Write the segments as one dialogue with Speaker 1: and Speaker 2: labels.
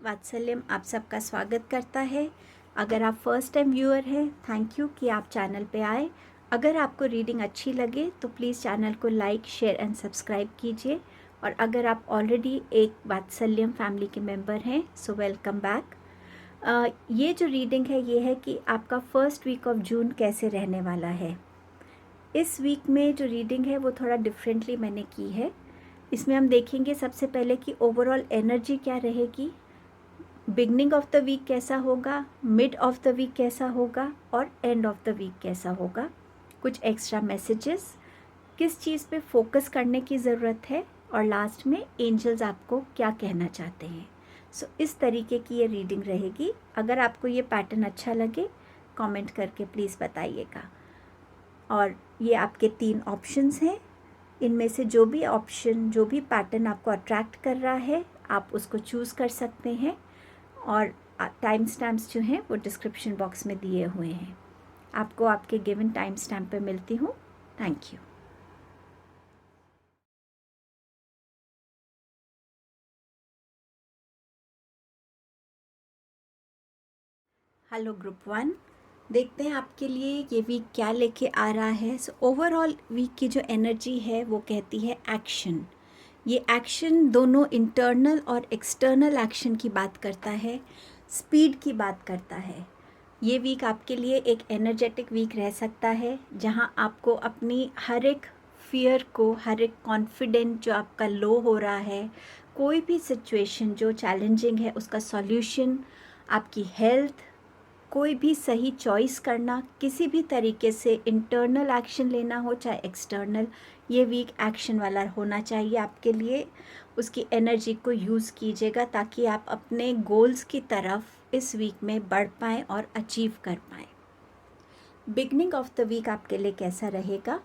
Speaker 1: वात्सल्यम आप सबका स्वागत करता है। अगर आप फर्स्ट टाइम व्यूअर हैं, थैंक यू कि आप चैनल पे आए। अगर आपको रीडिंग अच्छी लगे तो प्लीज़ चैनल को लाइक, शेयर एंड सब्सक्राइब कीजिए। और अगर आप ऑलरेडी एक वात्सल्यम फैमिली के मेंबर हैं सो वेलकम बैक। ये जो रीडिंग है ये है कि आपका फर्स्ट वीक ऑफ जून कैसे रहने वाला है। इस वीक में जो रीडिंग है वो थोड़ा डिफरेंटली मैंने की है। इसमें हम देखेंगे सबसे पहले कि ओवरऑल एनर्जी क्या रहेगी, बिगनिंग ऑफ द वीक कैसा होगा, मिड ऑफ द वीक कैसा होगा और एंड ऑफ द वीक कैसा होगा। कुछ एक्स्ट्रा मैसेजेस, किस चीज़ पे फोकस करने की ज़रूरत है और लास्ट में एंजल्स आपको क्या कहना चाहते हैं। सो इस तरीके की ये रीडिंग रहेगी। अगर आपको ये पैटर्न अच्छा लगे कमेंट करके प्लीज़ बताइएगा। और ये आपके 3 ऑप्शंस हैं, इनमें से जो भी ऑप्शन, जो भी पैटर्न आपको अट्रैक्ट कर रहा है आप उसको चूज़ कर सकते हैं। और टाइम स्टैम्प्स जो हैं वो डिस्क्रिप्शन बॉक्स में दिए हुए हैं। आपको आपके गिवन टाइम स्टैम्प पे मिलती हूँ। Thank you. हेलो ग्रुप 1, देखते हैं आपके लिए ये वीक क्या लेके आ रहा है। सो ओवरऑल वीक की जो एनर्जी है वो कहती है एक्शन। ये एक्शन दोनों इंटरनल और एक्सटर्नल एक्शन की बात करता है, स्पीड की बात करता है। ये वीक आपके लिए एक एनर्जेटिक वीक रह सकता है जहां आपको अपनी हर एक फियर को, हर एक कॉन्फिडेंट जो आपका लो हो रहा है, कोई भी सिचुएशन जो चैलेंजिंग है उसका सॉल्यूशन, आपकी हेल्थ, कोई भी सही चॉइस करना, किसी भी तरीके से इंटरनल एक्शन लेना हो चाहे एक्सटर्नल, ये वीक एक्शन वाला होना चाहिए आपके लिए। उसकी एनर्जी को यूज़ कीजिएगा ताकि आप अपने गोल्स की तरफ इस वीक में बढ़ पाएँ और अचीव कर पाएँ। बिगनिंग ऑफ द वीक आपके लिए कैसा रहेगा,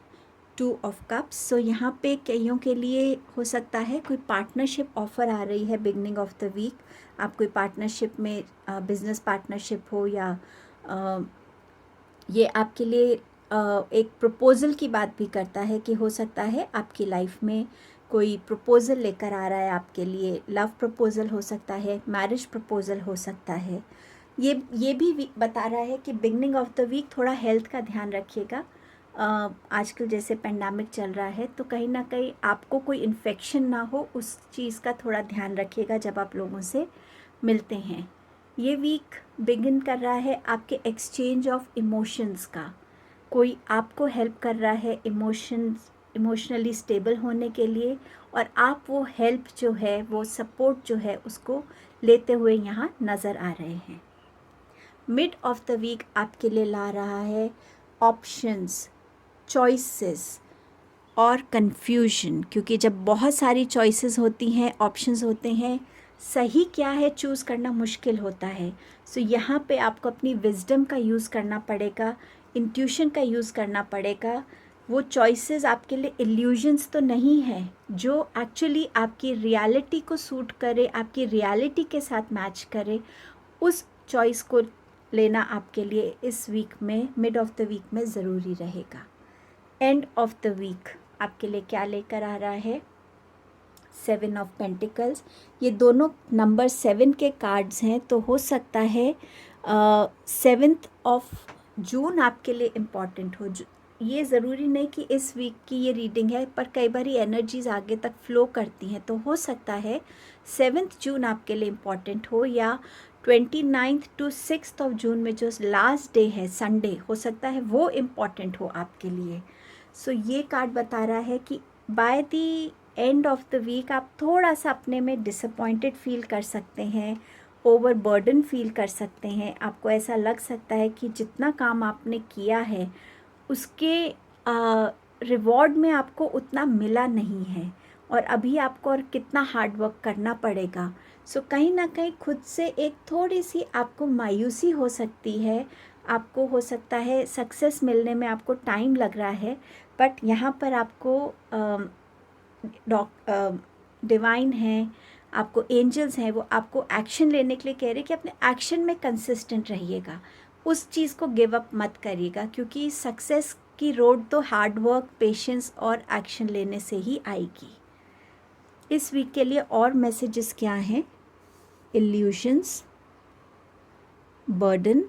Speaker 1: 2 ऑफ कप्स। सो यहाँ पे कईयों के लिए हो सकता है कोई पार्टनरशिप ऑफ़र आ रही है बिगनिंग ऑफ द वीक। आप कोई पार्टनरशिप में, बिजनेस पार्टनरशिप हो या ये आपके लिए एक प्रपोज़ल की बात भी करता है कि हो सकता है आपकी लाइफ में कोई प्रपोज़ल लेकर आ रहा है आपके लिए। लव प्रपोज़ल हो सकता है, मैरिज प्रपोज़ल हो सकता है। ये भी बता रहा है कि बिगनिंग ऑफ द वीक थोड़ा हेल्थ का ध्यान रखिएगा। आजकल जैसे पेंडेमिक चल रहा है तो कहीं ना कहीं आपको कोई इन्फेक्शन ना हो, उस चीज़ का थोड़ा ध्यान रखिएगा जब आप लोगों से मिलते हैं। ये वीक बिगिन कर रहा है आपके एक्सचेंज ऑफ इमोशंस का। कोई आपको हेल्प कर रहा है इमोशनली स्टेबल होने के लिए और आप वो हेल्प जो है, वो सपोर्ट जो है उसको लेते हुए यहाँ नज़र आ रहे हैं। मिड ऑफ द वीक आपके लिए ला रहा है ऑप्शंस, चॉइसेस और कन्फ्यूजन, क्योंकि जब बहुत सारी चॉइसेस होती हैं, ऑप्शंस होते हैं, सही क्या है चूज़ करना मुश्किल होता है। सो यहाँ पे आपको अपनी विजडम का यूज़ करना पड़ेगा, इंट्यूशन का यूज़ करना पड़ेगा। वो चॉइसेस आपके लिए इल्यूजन्स तो नहीं है, जो एक्चुअली आपकी रियलिटी को सूट करे, आपकी रियलिटी के साथ मैच करे, उस चॉइस को लेना आपके लिए इस वीक में, मिड ऑफ द वीक में ज़रूरी रहेगा। एंड ऑफ द वीक आपके लिए क्या लेकर आ रहा है, 7 ऑफ पेंटिकल्स। ये दोनों नंबर 7 के कार्ड्स हैं, तो हो सकता है 7th ऑफ जून आपके लिए इम्पॉर्टेंट हो। ये ज़रूरी नहीं कि इस वीक की ये रीडिंग है, पर कई बार एनर्जीज आगे तक फ्लो करती हैं, तो हो सकता है 7th जून आपके लिए इम्पॉर्टेंट हो, या 29th to 6th of June में जो लास्ट डे है संडे, हो सकता है वो इम्पॉर्टेंट हो आपके लिए। सो ये कार्ड बता रहा है कि by the end of the week आप थोड़ा सा अपने में डिसअपॉइंटेड फील कर सकते हैं, ओवर बर्डन फील कर सकते हैं। आपको ऐसा लग सकता है कि जितना काम आपने किया है उसके रिवॉर्ड में आपको उतना मिला नहीं है और अभी आपको और कितना हार्ड वर्क करना पड़ेगा। सो कहीं ना कहीं खुद से एक थोड़ी सी आपको मायूसी हो सकती है। आपको हो सकता है सक्सेस मिलने में आपको टाइम लग रहा है, बट यहाँ पर आपको डिवाइन है, आपको एंजल्स हैं, वो आपको एक्शन लेने के लिए कह रहे हैं कि अपने एक्शन में कंसिस्टेंट रहिएगा, उस चीज़ को गिव अप मत करिएगा, क्योंकि सक्सेस की रोड तो हार्ड वर्क, पेशेंस और एक्शन लेने से ही आएगी। इस वीक के लिए और मैसेजेस क्या हैं, illusions, burden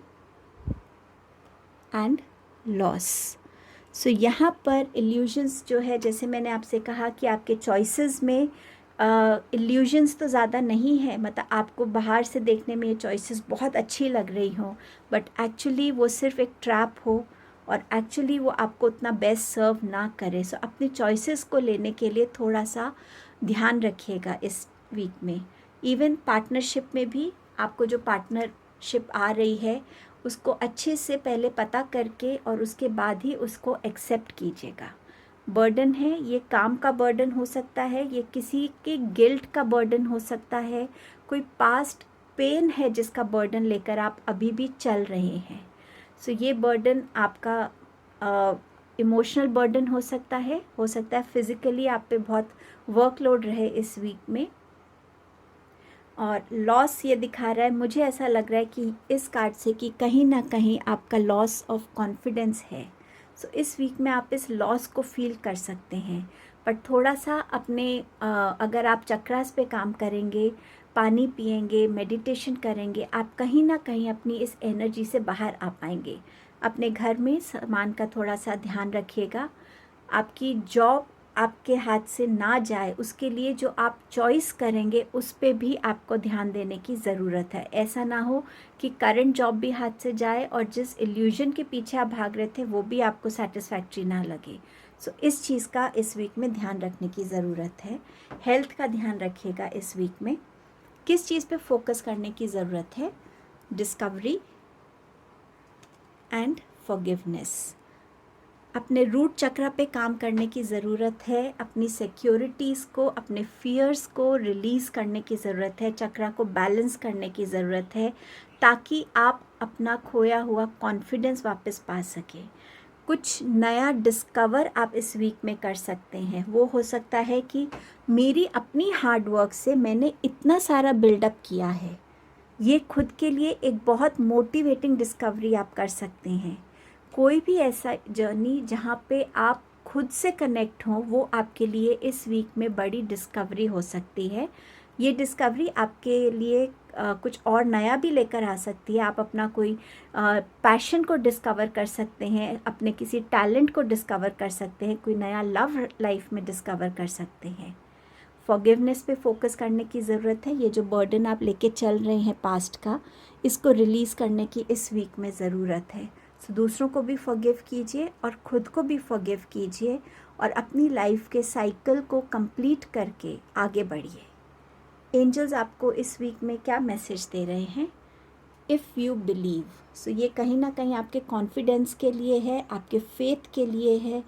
Speaker 1: एंड लॉस। सो यहाँ पर इल्यूजन्स जो है, जैसे मैंने आपसे कहा कि आपके चॉइसेस में इल्यूजन्स तो ज़्यादा नहीं है, मतलब आपको बाहर से देखने में ये चॉइसेस बहुत अच्छी लग रही हों, बट एक्चुअली वो सिर्फ एक ट्रैप हो और एक्चुअली वो आपको उतना बेस्ट सर्व ना करे। सो अपने चॉइसेस को लेने के लिए थोड़ा सा ध्यान रखिएगा इस वीक में। इवन पार्टनरशिप में भी आपको जो पार्टनरशिप आ रही है उसको अच्छे से पहले पता करके और उसके बाद ही उसको एक्सेप्ट कीजिएगा। बर्डन है, ये काम का बर्डन हो सकता है, ये किसी के गिल्ट का बर्डन हो सकता है, कोई पास्ट पेन है जिसका बर्डन लेकर आप अभी भी चल रहे हैं। सो ये बर्डन आपका इमोशनल बर्डन हो सकता है फिज़िकली आप पे बहुत वर्कलोड रहे इस वीक में। और लॉस ये दिखा रहा है, मुझे ऐसा लग रहा है कि इस कार्ड से कि कहीं ना कहीं आपका लॉस ऑफ कॉन्फिडेंस है। सो इस वीक में आप इस लॉस को फील कर सकते हैं, पर थोड़ा सा अपने अगर आप चक्रास पे काम करेंगे, पानी पिएंगे, मेडिटेशन करेंगे, आप कहीं ना कहीं अपनी इस एनर्जी से बाहर आ पाएंगे। अपने घर में सामान का थोड़ा सा ध्यान रखिएगा, आपकी जॉब आपके हाथ से ना जाए उसके लिए जो आप चॉइस करेंगे उस पे भी आपको ध्यान देने की ज़रूरत है। ऐसा ना हो कि करंट जॉब भी हाथ से जाए और जिस इल्यूजन के पीछे आप भाग रहे थे वो भी आपको सेटिस्फैक्ट्री ना लगे। सो इस चीज़ का इस वीक में ध्यान रखने की ज़रूरत है। हेल्थ का ध्यान रखिएगा इस वीक में। किस चीज़ पे फोकस करने की ज़रूरत है? Discovery and forgiveness. अपने रूट चक्र पे काम करने की ज़रूरत है, अपनी सिक्योरिटीज़ को, अपने फियर्स को रिलीज़ करने की ज़रूरत है, चक्र को बैलेंस करने की ज़रूरत है ताकि आप अपना खोया हुआ कॉन्फिडेंस वापस पा सकें। कुछ नया डिस्कवर आप इस वीक में कर सकते हैं। वो हो सकता है कि मेरी अपनी हार्ड वर्क से मैंने इतना सारा बिल्डअप किया है, ये खुद के लिए एक बहुत मोटिवेटिंग डिस्कवरी आप कर सकते हैं। कोई भी ऐसा जर्नी जहाँ पे आप खुद से कनेक्ट हों, वो आपके लिए इस वीक में बड़ी डिस्कवरी हो सकती है। ये डिस्कवरी आपके लिए कुछ और नया भी लेकर आ सकती है। आप अपना कोई पैशन को डिस्कवर कर सकते हैं, अपने किसी टैलेंट को डिस्कवर कर सकते हैं, कोई नया लव लाइफ में डिस्कवर कर सकते हैं। फॉरगिवनेस पे फोकस करने की ज़रूरत है। ये जो बर्डन आप लेके चल रहे हैं पास्ट का, इसको रिलीज़ करने की इस वीक में ज़रूरत है। सो दूसरों को भी फॉरगिव कीजिए और ख़ुद को भी फॉरगिव कीजिए और अपनी लाइफ के साइकिल को कंप्लीट करके आगे बढ़िए। एंजल्स आपको इस वीक में क्या मैसेज दे रहे हैं? If you believe. सो ये कहीं ना कहीं आपके कॉन्फिडेंस के लिए है, आपके फेथ के लिए है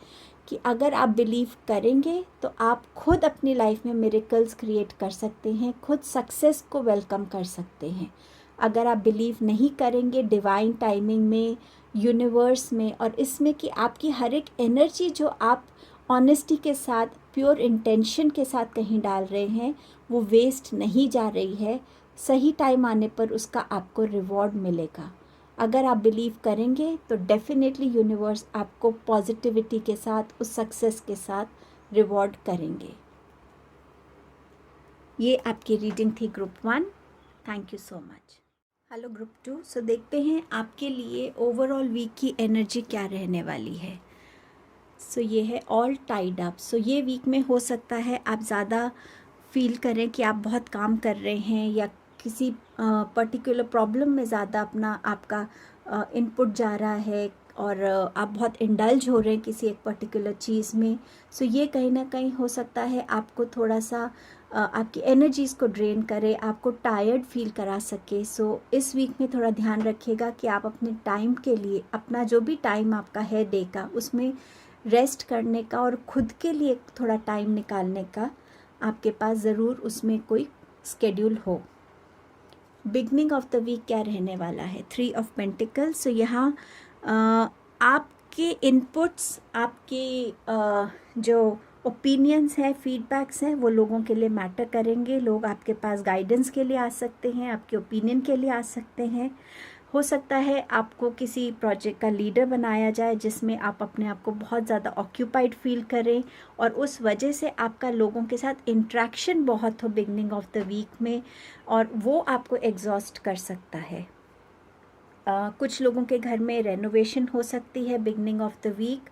Speaker 1: कि अगर आप बिलीव करेंगे तो आप खुद अपनी लाइफ में मिरेकल्स क्रिएट कर सकते हैं, खुद सक्सेस को वेलकम कर सकते हैं। अगर आप बिलीव नहीं करेंगे डिवाइन टाइमिंग में, यूनिवर्स में और इसमें कि आपकी हर एक एनर्जी जो आप ऑनेस्टी के साथ, प्योर इंटेंशन के साथ कहीं डाल रहे हैं, वो वेस्ट नहीं जा रही है, सही टाइम आने पर उसका आपको रिवॉर्ड मिलेगा। अगर आप बिलीव करेंगे तो डेफिनेटली यूनिवर्स आपको पॉजिटिविटी के साथ, उस सक्सेस के साथ रिवॉर्ड करेंगे। ये आपकी रीडिंग थी group 1। Thank you so much. Hello group 2। सो देखते हैं आपके लिए ओवरऑल वीक की एनर्जी क्या रहने वाली है। सो ये है ऑल टाइड अप। सो ये वीक में हो सकता है आप ज़्यादा फील करें कि आप बहुत काम कर रहे हैं या किसी पर्टिकुलर प्रॉब्लम में ज़्यादा अपना आपका इनपुट जा रहा है और आप बहुत इंडल्ज हो रहे हैं किसी एक पर्टिकुलर चीज़ में। सो ये कहीं ना कहीं हो सकता है आपको थोड़ा सा आपकी एनर्जीज़ को ड्रेन करे, आपको टायर्ड फील करा सके। सो इस वीक में थोड़ा ध्यान रखिएगा कि आप अपने टाइम के लिए, अपना जो भी टाइम आपका है डे का, उसमें रेस्ट करने का और खुद के लिए थोड़ा टाइम निकालने का आपके पास ज़रूर उसमें कोई स्केड्यूल हो। बिगनिंग ऑफ द वीक क्या रहने वाला है? 3 ऑफ पेंटिकल्स। सो यहाँ आपके इनपुट्स, आपके जो ओपिनियंस हैं, फीडबैक्स हैं, वो लोगों के लिए मैटर करेंगे। लोग आपके पास गाइडेंस के लिए आ सकते हैं, आपके ओपिनियन के लिए आ सकते हैं। हो सकता है आपको किसी प्रोजेक्ट का लीडर बनाया जाए जिसमें आप अपने आप को बहुत ज़्यादा ऑक्यूपाइड फील करें और उस वजह से आपका लोगों के साथ इंट्रैक्शन बहुत हो बिगनिंग ऑफ द वीक में, और वो आपको एग्जॉस्ट कर सकता है। कुछ लोगों के घर में रेनोवेशन हो सकती है बिगनिंग ऑफ द वीक।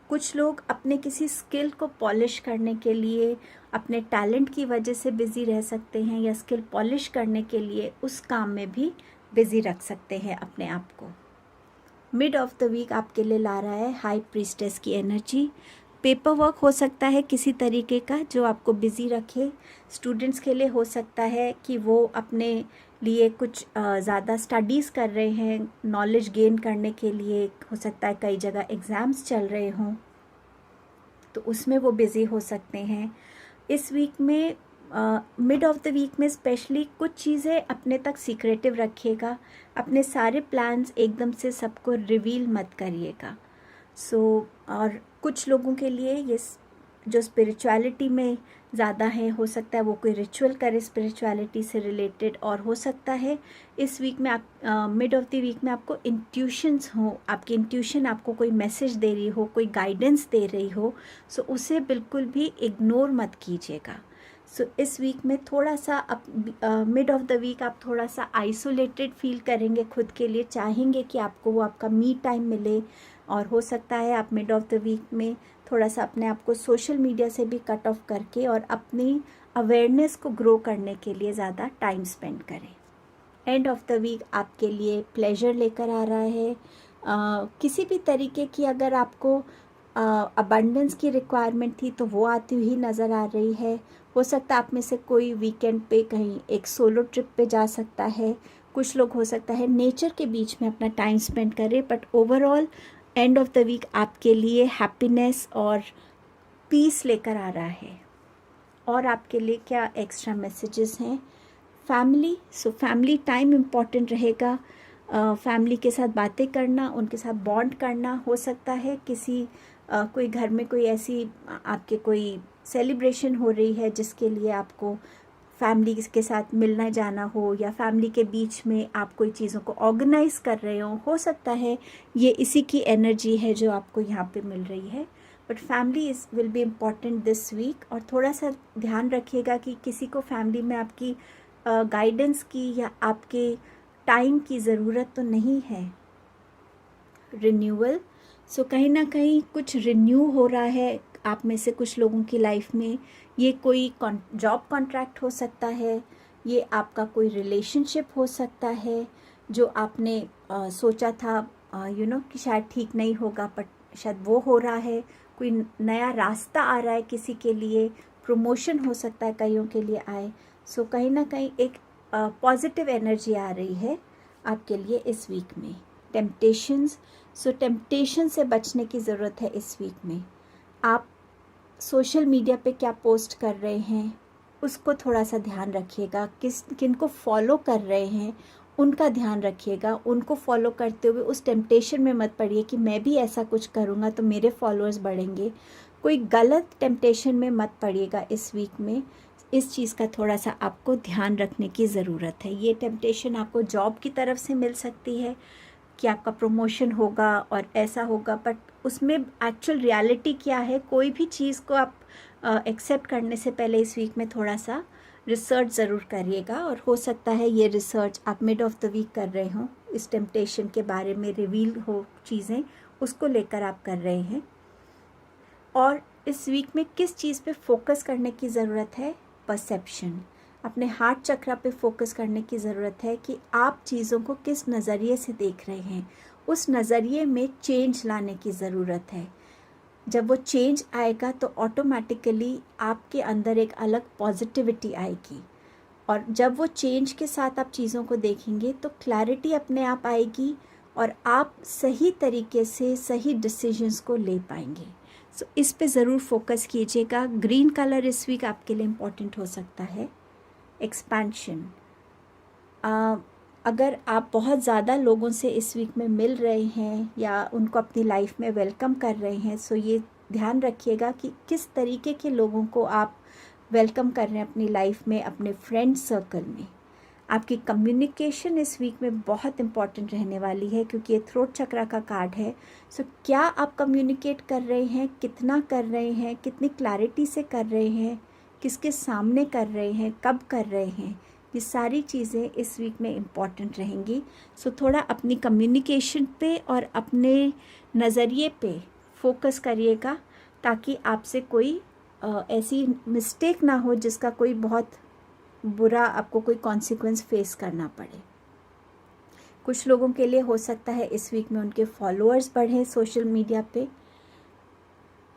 Speaker 1: कुछ लोग अपने किसी स्किल को पॉलिश करने के लिए अपने टैलेंट की वजह से बिज़ी रह सकते हैं, या स्किल पॉलिश करने के लिए उस काम में भी बिज़ी रख सकते हैं अपने आप को। मिड ऑफ द वीक आपके लिए ला रहा है हाई प्रीस्टेस की एनर्जी। पेपर वर्क हो सकता है किसी तरीके का जो आपको बिज़ी रखे। स्टूडेंट्स के लिए हो सकता है कि वो अपने लिए कुछ ज़्यादा स्टडीज़ कर रहे हैं, नॉलेज गेन करने के लिए। हो सकता है कई जगह एग्ज़ाम्स चल रहे हों, तो उसमें वो बिज़ी हो सकते हैं। इस वीक में मिड ऑफ द वीक में स्पेशली कुछ चीज़ें अपने तक सीक्रेटिव रखिएगा। अपने सारे प्लान्स एकदम से सबको रिवील मत करिएगा। और कुछ लोगों के लिए ये जो स्पिरिचुअलिटी में ज़्यादा है, हो सकता है वो कोई रिचुअल करे स्पिरिचुअलिटी से रिलेटेड, और हो सकता है इस वीक में आप मिड ऑफ द वीक में आपको इंट्यूशंस हो, आपकी इंट्यूशन आपको कोई मैसेज दे रही हो, कोई गाइडेंस दे रही हो, सो उसे बिल्कुल भी इग्नोर मत कीजिएगा। इस वीक में थोड़ा सा मिड ऑफ द वीक आप थोड़ा सा आइसोलेटेड फील करेंगे खुद के लिए, चाहेंगे कि आपको वो आपका मी टाइम मिले, और हो सकता है आप मिड ऑफ द वीक में थोड़ा सा अपने आप को सोशल मीडिया से भी कट ऑफ करके और अपनी अवेयरनेस को ग्रो करने के लिए ज़्यादा टाइम स्पेंड करें। एंड ऑफ द वीक आपके लिए प्लेजर लेकर आ रहा है। किसी भी तरीके की अगर आपको अबंडेंस की रिक्वायरमेंट थी तो वो आती हुई नज़र आ रही है। हो सकता है आप में से कोई वीकेंड पे कहीं एक सोलो ट्रिप पे जा सकता है। कुछ लोग हो सकता है नेचर के बीच में अपना टाइम स्पेंड करें। But overall end of the week आपके लिए हैप्पीनेस और पीस लेकर आ रहा है। और आपके लिए क्या एक्स्ट्रा मैसेजेस हैं? फैमिली, फैमिली टाइम इम्पॉर्टेंट रहेगा। फैमिली के साथ बातें करना, उनके साथ बॉन्ड करना। हो सकता है किसी कोई घर में कोई ऐसी आपके कोई सेलिब्रेशन हो रही है जिसके लिए आपको फैमिली के साथ मिलना जाना हो, या फैमिली के बीच में आप कोई चीज़ों को ऑर्गेनाइज कर रहे हो सकता है ये इसी की एनर्जी है जो आपको यहाँ पे मिल रही है। But family will be important this week. और थोड़ा सा ध्यान रखिएगा कि किसी को फैमिली में आपकी गाइडेंस की या आपके टाइम की ज़रूरत तो नहीं है। रिन्यूअल, कहीं ना कहीं कुछ रिन्यू हो रहा है आप में से कुछ लोगों की लाइफ में। ये कोई जॉब कॉन्ट्रैक्ट हो सकता है, ये आपका कोई रिलेशनशिप हो सकता है जो आपने सोचा था कि शायद ठीक नहीं होगा, बट शायद वो हो रहा है। कोई नया रास्ता आ रहा है किसी के लिए, प्रमोशन हो सकता है कईयों के लिए आए। कहीं ना कहीं एक पॉजिटिव एनर्जी आ रही है आपके लिए इस वीक में। टेम्पटेशंस, टेम्पटेशन से बचने की ज़रूरत है इस वीक में। आप सोशल मीडिया पे क्या पोस्ट कर रहे हैं उसको थोड़ा सा ध्यान रखिएगा। किनको फॉलो कर रहे हैं उनका ध्यान रखिएगा। उनको फॉलो करते हुए उस टेम्पटेशन में मत पड़िए कि मैं भी ऐसा कुछ करूँगा तो मेरे फॉलोअर्स बढ़ेंगे। कोई गलत टेम्पटेशन में मत पड़िएगा इस वीक में। इस चीज़ का थोड़ा सा आपको ध्यान रखने की ज़रूरत है। ये टेम्पटेशन आपको जॉब की तरफ से मिल सकती है कि आपका प्रमोशन होगा और ऐसा होगा, बट उसमें एक्चुअल रियलिटी क्या है, कोई भी चीज़ को आप एक्सेप्ट करने से पहले इस वीक में थोड़ा सा रिसर्च ज़रूर करिएगा। और हो सकता है ये रिसर्च आप मिड ऑफ द वीक कर रहे हों, इस टेम्पटेशन के बारे में रिवील हो चीज़ें, उसको लेकर आप कर रहे हैं। और इस वीक में किस चीज़ पे फोकस करने की ज़रूरत है? परसेप्शन। अपने हार्ट चक्रा पे फोकस करने की ज़रूरत है कि आप चीज़ों को किस नज़रिए से देख रहे हैं। उस नज़रिए में चेंज लाने की ज़रूरत है। जब वो चेंज आएगा तो ऑटोमेटिकली आपके अंदर एक अलग पॉजिटिविटी आएगी, और जब वो चेंज के साथ आप चीज़ों को देखेंगे तो क्लैरिटी अपने आप आएगी और आप सही तरीके से सही डिसीजंस को ले पाएंगे। इस पे ज़रूर फोकस कीजिएगा। ग्रीन कलर इस वीक आपके लिए इम्पॉर्टेंट हो सकता है। एक्सपेंशन, अगर आप बहुत ज़्यादा लोगों से इस वीक में मिल रहे हैं या उनको अपनी लाइफ में वेलकम कर रहे हैं, ये ध्यान रखिएगा कि किस तरीके के लोगों को आप वेलकम कर रहे हैं अपनी लाइफ में, अपने फ्रेंड सर्कल में। आपकी कम्युनिकेशन इस वीक में बहुत इम्पॉर्टेंट रहने वाली है, क्योंकि ये थ्रोट चक्रा का कार्ड है। सो क्या आप कम्युनिकेट कर रहे हैं, कितना कर रहे हैं, कितनी क्लैरिटी से कर रहे हैं, किसके सामने कर रहे हैं, कब कर रहे हैं, ये सारी चीज़ें इस वीक में इम्पॉर्टेंट रहेंगी। सो थोड़ा अपनी कम्युनिकेशन पे और अपने नज़रिए पे फोकस करिएगा, ताकि आपसे कोई ऐसी मिस्टेक ना हो जिसका कोई बहुत बुरा आपको कोई कॉन्सिक्वेंस फेस करना पड़े। कुछ लोगों के लिए हो सकता है इस वीक में उनके फॉलोअर्स बढ़े सोशल मीडिया पे।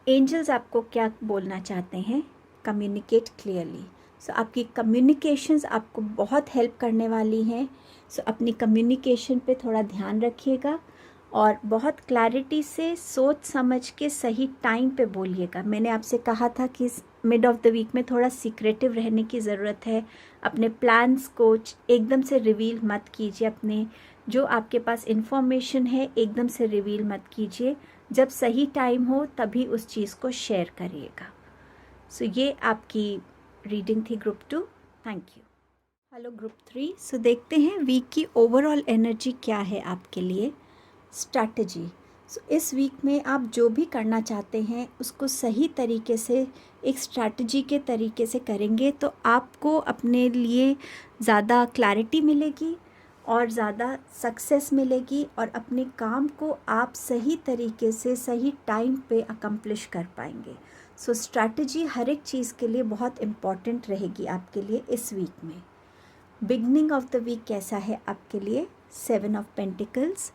Speaker 1: एंजल्स आपको क्या बोलना चाहते हैं? Communicate clearly. सो आपकी कम्युनिकेशंस आपको बहुत हेल्प करने वाली हैं। सो अपनी कम्युनिकेशन पे थोड़ा ध्यान रखिएगा और बहुत क्लैरिटी से सोच समझ के सही टाइम पे बोलिएगा। मैंने आपसे कहा था कि मिड ऑफ द वीक में थोड़ा सीक्रेटिव रहने की ज़रूरत है। अपने प्लान्स को एकदम से रिवील मत कीजिए, अपने जो आपके पास इंफॉर्मेशन है एकदम से रिवील मत कीजिए। जब सही टाइम हो तभी उस चीज़ को शेयर करिएगा। सो ये आपकी रीडिंग थी group 2। Thank you. Hello group 3। सो देखते हैं वीक की ओवरऑल एनर्जी क्या है आपके लिए। स्ट्रैटेजी। सो इस वीक में आप जो भी करना चाहते हैं उसको सही तरीके से एक स्ट्रैटेजी के तरीके से करेंगे तो आपको अपने लिए ज़्यादा क्लैरिटी मिलेगी और ज़्यादा सक्सेस मिलेगी, और अपने काम को आप सही तरीके से सही टाइम पे अकम्प्लिश कर पाएंगे। सो स्ट्रैटेजी हर एक चीज़ के लिए बहुत इम्पॉर्टेंट रहेगी आपके लिए इस वीक में। बिगनिंग ऑफ द वीक कैसा है आपके लिए? 7 ऑफ पेंटिकल्स।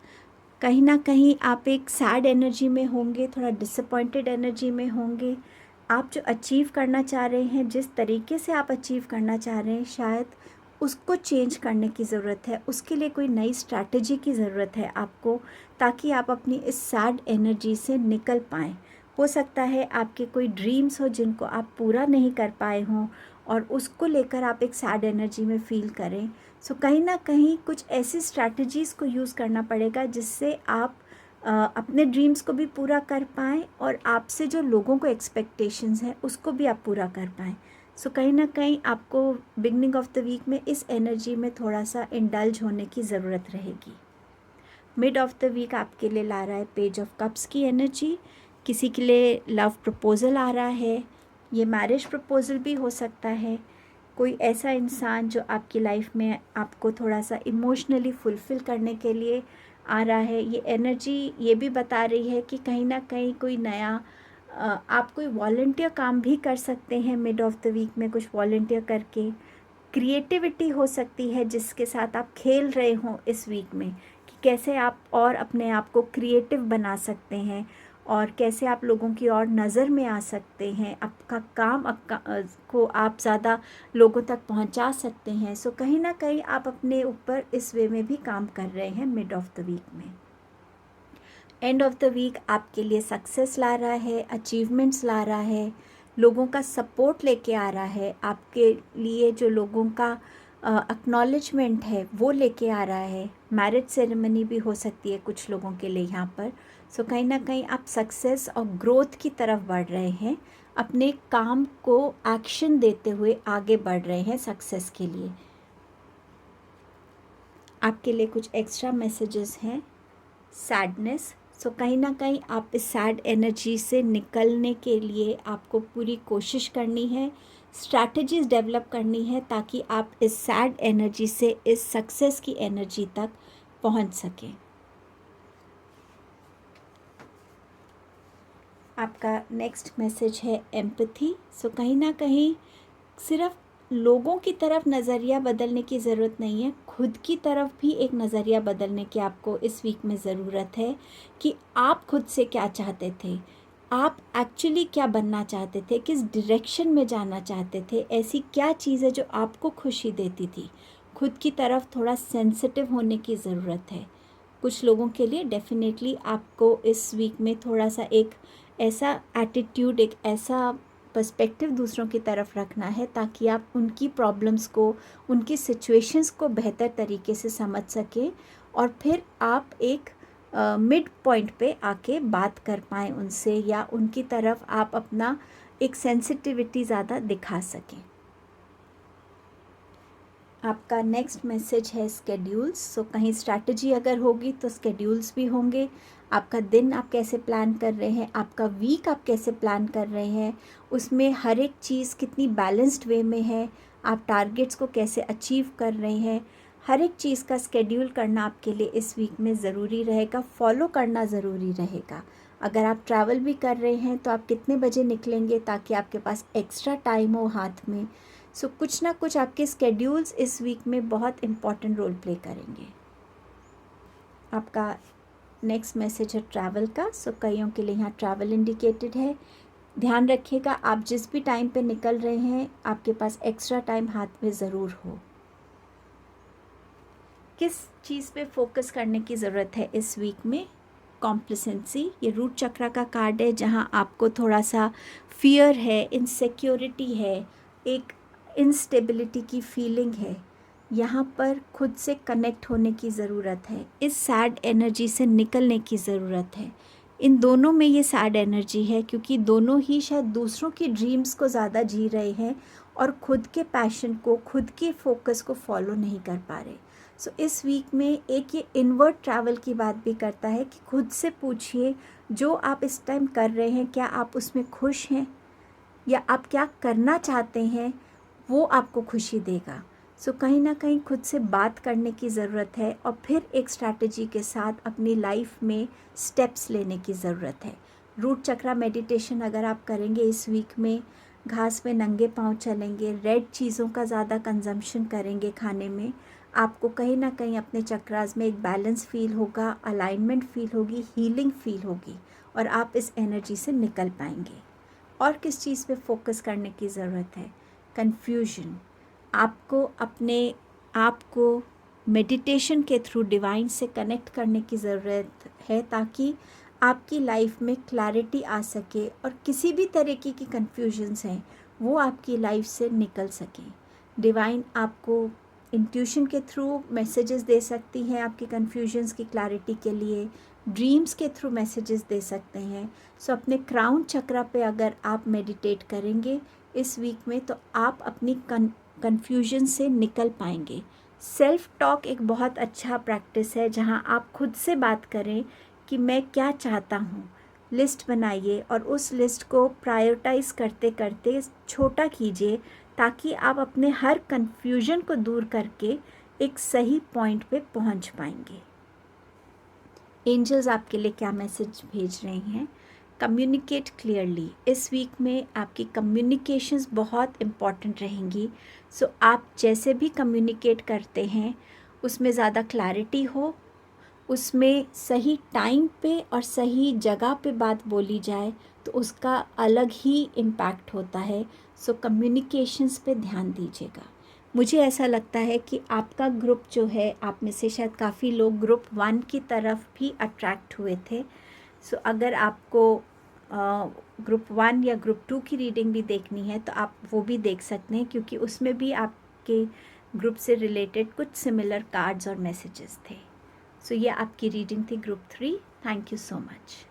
Speaker 1: कहीं ना कहीं आप एक सैड एनर्जी में होंगे, थोड़ा डिसअपॉइंटेड एनर्जी में होंगे। आप जो अचीव करना चाह रहे हैं, जिस तरीके से आप अचीव करना चाह रहे हैं, शायद उसको चेंज करने की ज़रूरत है। उसके लिए कोई नई स्ट्रैटेजी की ज़रूरत है आपको, ताकि आप अपनी इस सैड एनर्जी से निकल पाएँ। हो सकता है आपके कोई ड्रीम्स हो जिनको आप पूरा नहीं कर पाए हों और उसको लेकर आप एक सैड एनर्जी में फ़ील करें। सो कहीं ना कहीं कुछ ऐसी स्ट्रैटेजीज़ को यूज़ करना पड़ेगा जिससे आप अपने ड्रीम्स को भी पूरा कर पाएँ और आपसे जो लोगों को एक्सपेक्टेशंस हैं उसको भी आप पूरा कर पाएँ। सो कहीं ना कहीं आपको बिगनिंग ऑफ द वीक में इस एनर्जी में थोड़ा सा इंडल्ज होने की ज़रूरत रहेगी। मिड ऑफ द वीक आपके लिए ला रहा है पेज ऑफ कप्स की एनर्जी। किसी के लिए लव प्रपोज़ल आ रहा है, ये मैरिज प्रपोज़ल भी हो सकता है। कोई ऐसा इंसान जो आपकी लाइफ में आपको थोड़ा सा इमोशनली फुलफ़िल करने के लिए आ रहा है। ये एनर्जी ये भी बता रही है कि कहीं ना कहीं कोई नया आप कोई वॉलंटियर काम भी कर सकते हैं मिड ऑफ द वीक में। कुछ वॉलंटियर करके क्रिएटिविटी हो सकती है जिसके साथ आप खेल रहे हों इस वीक में, कि कैसे आप और अपने आप को क्रिएटिव बना सकते हैं और कैसे आप लोगों की और नज़र में आ सकते हैं, आपका काम को आप ज़्यादा लोगों तक पहुंचा सकते हैं। सो कहीं ना कहीं आप अपने ऊपर इस वे में भी काम कर रहे हैं मिड ऑफ द वीक में। एंड ऑफ द वीक आपके लिए सक्सेस ला रहा है, अचीवमेंट्स ला रहा है, लोगों का सपोर्ट लेके आ रहा है, आपके लिए जो लोगों का एक्नॉलेजमेंट है वो लेके आ रहा है। मैरिज सेरेमनी भी हो सकती है कुछ लोगों के लिए यहाँ पर। सो कहीं ना कहीं आप सक्सेस और ग्रोथ की तरफ बढ़ रहे हैं, अपने काम को एक्शन देते हुए आगे बढ़ रहे हैं सक्सेस के लिए। आपके लिए कुछ एक्स्ट्रा मैसेजेस हैं। सैडनेस। सो कहीं ना कहीं आप इस सैड एनर्जी से निकलने के लिए आपको पूरी कोशिश करनी है, स्ट्रैटेजीज डेवलप करनी है, ताकि आप इस सैड एनर्जी से इस सक्सेस की एनर्जी तक पहुंच सकें। आपका नेक्स्ट मैसेज है एम्पैथी। सो कहीं ना कहीं सिर्फ लोगों की तरफ नज़रिया बदलने की ज़रूरत नहीं है, खुद की तरफ भी एक नज़रिया बदलने की आपको इस वीक में ज़रूरत है, कि आप खुद से क्या चाहते थे, आप एक्चुअली क्या बनना चाहते थे, किस डायरेक्शन में जाना चाहते थे, ऐसी क्या चीज़ है जो आपको खुशी देती थी। खुद की तरफ थोड़ा सेंसिटिव होने की ज़रूरत है। कुछ लोगों के लिए डेफिनेटली आपको इस वीक में थोड़ा सा एक ऐसा एटीट्यूड, एक ऐसा पर्सपेक्टिव दूसरों की तरफ रखना है, ताकि आप उनकी प्रॉब्लम्स को, उनकी सिचुएशंस को बेहतर तरीके से समझ सकें और फिर आप एक मिड पॉइंट पे आके बात कर पाएँ उनसे, या उनकी तरफ आप अपना एक सेंसिटिविटी ज़्यादा दिखा सकें। आपका नेक्स्ट मैसेज है स्केड्यूल्स। सो कहीं स्ट्रैटेजी अगर होगी तो स्केड्यूल्स भी होंगे। आपका दिन आप कैसे प्लान कर रहे हैं, आपका वीक आप कैसे प्लान कर रहे हैं, उसमें हर एक चीज़ कितनी बैलेंस्ड वे में है, आप टारगेट्स को कैसे अचीव कर रहे हैं, हर एक चीज़ का स्केड्यूल करना आपके लिए इस वीक में ज़रूरी रहेगा, फॉलो करना ज़रूरी रहेगा। अगर आप ट्रैवल भी कर रहे हैं तो आप कितने बजे निकलेंगे ताकि आपके पास एक्स्ट्रा टाइम हो हाथ में। सो कुछ ना कुछ आपके स्केड्यूल्स इस वीक में बहुत इम्पॉर्टेंट रोल प्ले करेंगे। आपका नेक्स्ट मैसेज है ट्रैवल का। सो कईयों के लिए यहाँ ट्रैवल इंडिकेटेड है। ध्यान रखिएगा, आप जिस भी टाइम पे निकल रहे हैं आपके पास एक्स्ट्रा टाइम हाथ में ज़रूर हो। किस चीज़ पे फोकस करने की ज़रूरत है इस वीक में? कॉम्प्लिसेंसी, ये रूट चक्रा का कार्ड है, जहाँ आपको थोड़ा सा फियर है, इनसिक्योरिटी है, एक इंस्टेबिलिटी की फीलिंग है। यहाँ पर खुद से कनेक्ट होने की ज़रूरत है, इस सैड एनर्जी से निकलने की ज़रूरत है। इन दोनों में ये सैड एनर्जी है क्योंकि दोनों ही शायद दूसरों की ड्रीम्स को ज़्यादा जी रहे हैं और खुद के पैशन को, खुद के फोकस को फॉलो नहीं कर पा रहे। सो इस वीक में एक ये इनवर्ट ट्रैवल की बात भी करता है कि खुद से पूछिए जो आप इस टाइम कर रहे हैं क्या आप उसमें खुश हैं, या आप क्या करना चाहते हैं वो आपको खुशी देगा। सो कहीं ना कहीं खुद से बात करने की ज़रूरत है और फिर एक स्ट्रैटेजी के साथ अपनी लाइफ में स्टेप्स लेने की ज़रूरत है। रूट चक्रा मेडिटेशन अगर आप करेंगे इस वीक में, घास में नंगे पाँव चलेंगे, रेड चीज़ों का ज़्यादा कंजम्पशन करेंगे खाने में, आपको कहीं ना कहीं अपने चक्रास में एक बैलेंस फील होगा, अलाइनमेंट फील होगी, हीलिंग फील होगी और आप इस एनर्जी से निकल पाएंगे। और किस चीज़ पे फोकस करने की ज़रूरत है? कन्फ्यूजन। आपको अपने आप को मेडिटेशन के थ्रू डिवाइन से कनेक्ट करने की ज़रूरत है ताकि आपकी लाइफ में क्लैरिटी आ सके और किसी भी तरीके की कन्फ्यूजन्स हैं वो आपकी लाइफ से निकल सकें। डिवाइन आपको इंट्यूशन के थ्रू मैसेजेस दे सकती हैं आपकी कन्फ्यूजन्स की क्लैरिटी के लिए, ड्रीम्स के थ्रू मैसेजेस दे सकते हैं। सो अपने क्राउन चक्रा पे अगर आप मेडिटेट करेंगे इस वीक में तो आप अपनी कन्फ्यूजन से निकल पाएंगे। सेल्फ टॉक एक बहुत अच्छा प्रैक्टिस है जहां आप खुद से बात करें कि मैं क्या चाहता हूं। लिस्ट बनाइए और उस लिस्ट को प्रायोरिटाइज करते करते छोटा कीजिए ताकि आप अपने हर कन्फ्यूजन को दूर करके एक सही पॉइंट पे पहुंच पाएंगे। एंजल्स आपके लिए क्या मैसेज भेज रहे हैं? Communicate clearly. इस वीक में आपकी कम्युनिकेशंस बहुत इम्पॉर्टेंट रहेंगी। सो आप जैसे भी कम्युनिकेट करते हैं उसमें ज़्यादा क्लैरिटी हो, उसमें सही टाइम पे और सही जगह पे बात बोली जाए तो उसका अलग ही इम्पैक्ट होता है। सो कम्युनिकेशंस पे ध्यान दीजिएगा। मुझे ऐसा लगता है कि आपका ग्रुप जो है, आप में से शायद काफ़ी लोग ग्रुप 1 की तरफ भी अट्रैक्ट हुए थे। सो अगर आपको ग्रुप 1 या ग्रुप 2 की रीडिंग भी देखनी है तो आप वो भी देख सकते हैं क्योंकि उसमें भी आपके ग्रुप से रिलेटेड कुछ सिमिलर कार्ड्स और मैसेजेस थे। सो ये आपकी रीडिंग थी group 3। Thank you so much.